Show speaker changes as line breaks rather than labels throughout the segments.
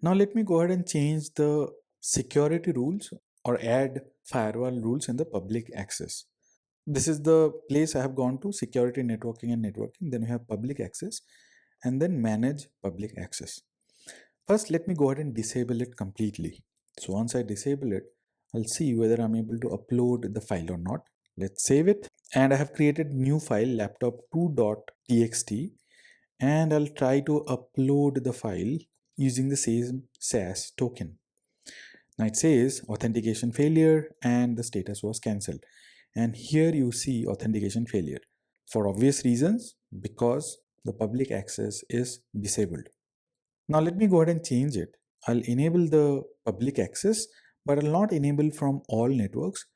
Now let me go ahead and change the security rules or add firewall rules in the public access. This is the place I have gone to: security, networking and networking. Then we have public access and then manage public access. First, let me go ahead and disable it completely. So once I disable it, I'll see whether I'm able to upload the file or not. Let's save it. And I have created new file laptop2.txt, and I'll try to upload the file using the same SAS token. Now it says authentication failure and the status was cancelled. And here you see authentication failure for obvious reasons, because the public access is disabled. Now let me go ahead and change it. I'll enable the public access, but I'll not enable from all networks.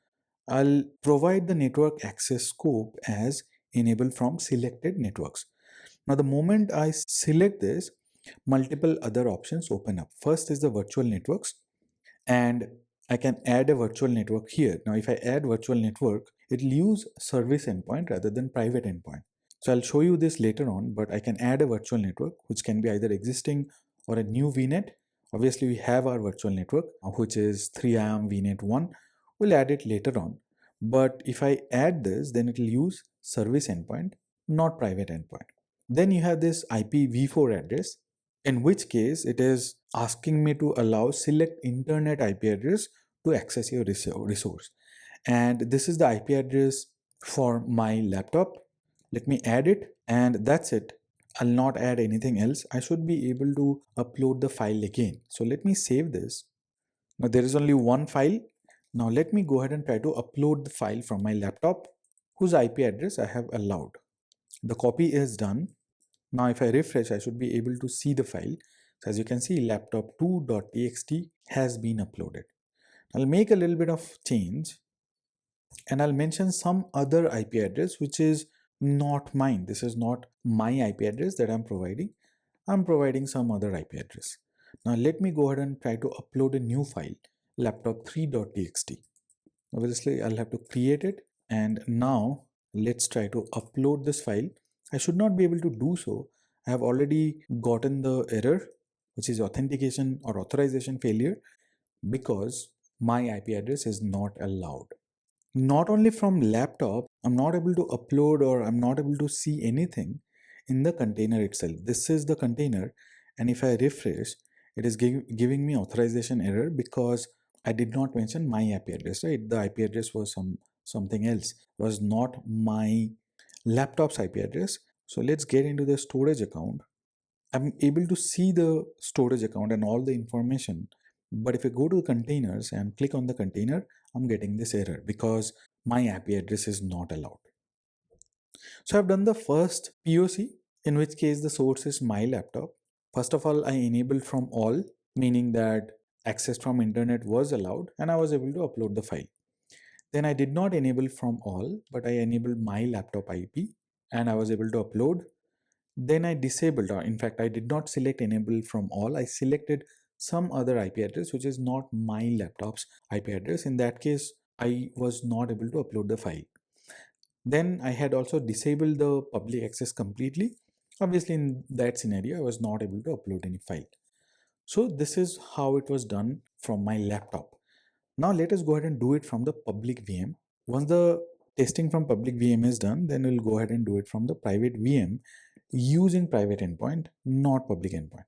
I'll provide the network access scope as enable from selected networks. Now the moment I select this, multiple other options open up. First is the virtual networks, and I can add a virtual network here. Now if I add virtual network, it'll use service endpoint rather than private endpoint. So I'll show you this later on, but I can add a virtual network which can be either existing or a new VNet. Obviously we have our virtual network, which is 3IAM VNet 1. We'll add it later on. But if I add this, then it will use service endpoint, not private endpoint. Then you have this IPv4 address, in which case it is asking me to allow select internet IP address to access your resource. And this is the IP address for my laptop. Let me add it, and that's it. I'll not add anything else. I should be able to upload the file again. So let me save this. Now there is only one file. Now let me go ahead and try to upload the file from my laptop whose IP address I have allowed. The copy is done. Now if I refresh, I should be able to see the file. So as you can see, laptop2.txt has been uploaded. I'll make a little bit of change, and I'll mention some other IP address which is not mine. This is not my IP address that I'm providing. I'm providing some other IP address. Now let me go ahead and try to upload a new file, laptop3.txt. Obviously I'll have to create it, and now let's try to upload this file. I should not be able to do so. I have already gotten the error, which is authentication or authorization failure, because my IP address is not allowed. Not only from laptop, I'm not able to upload or I'm not able to see anything in the container itself. This is the container, and if I refresh, it is giving me authorization error because I did not mention my IP address, right? The IP address was something else, was not my laptop's IP address. So let's get into the storage account. I'm able to see the storage account and all the information. But if I go to containers and click on the container, I'm getting this error because my IP address is not allowed. So I've done the first POC, in which case the source is my laptop. First of all, I enabled from all, meaning that access from internet was allowed and I was able to upload the file. Then I did not enable from all, but I enabled my laptop IP and I was able to upload. Then I disabled, or in fact, I did not select enable from all. I selected some other IP address, which is not my laptop's IP address. In that case, I was not able to upload the file. Then I had also disabled the public access completely. Obviously, in that scenario, I was not able to upload any file. So this is how it was done from my laptop. Now let us go ahead and do it from the public VM. Once the testing from public VM is done, then we'll go ahead and do it from the private VM using private endpoint, not public endpoint.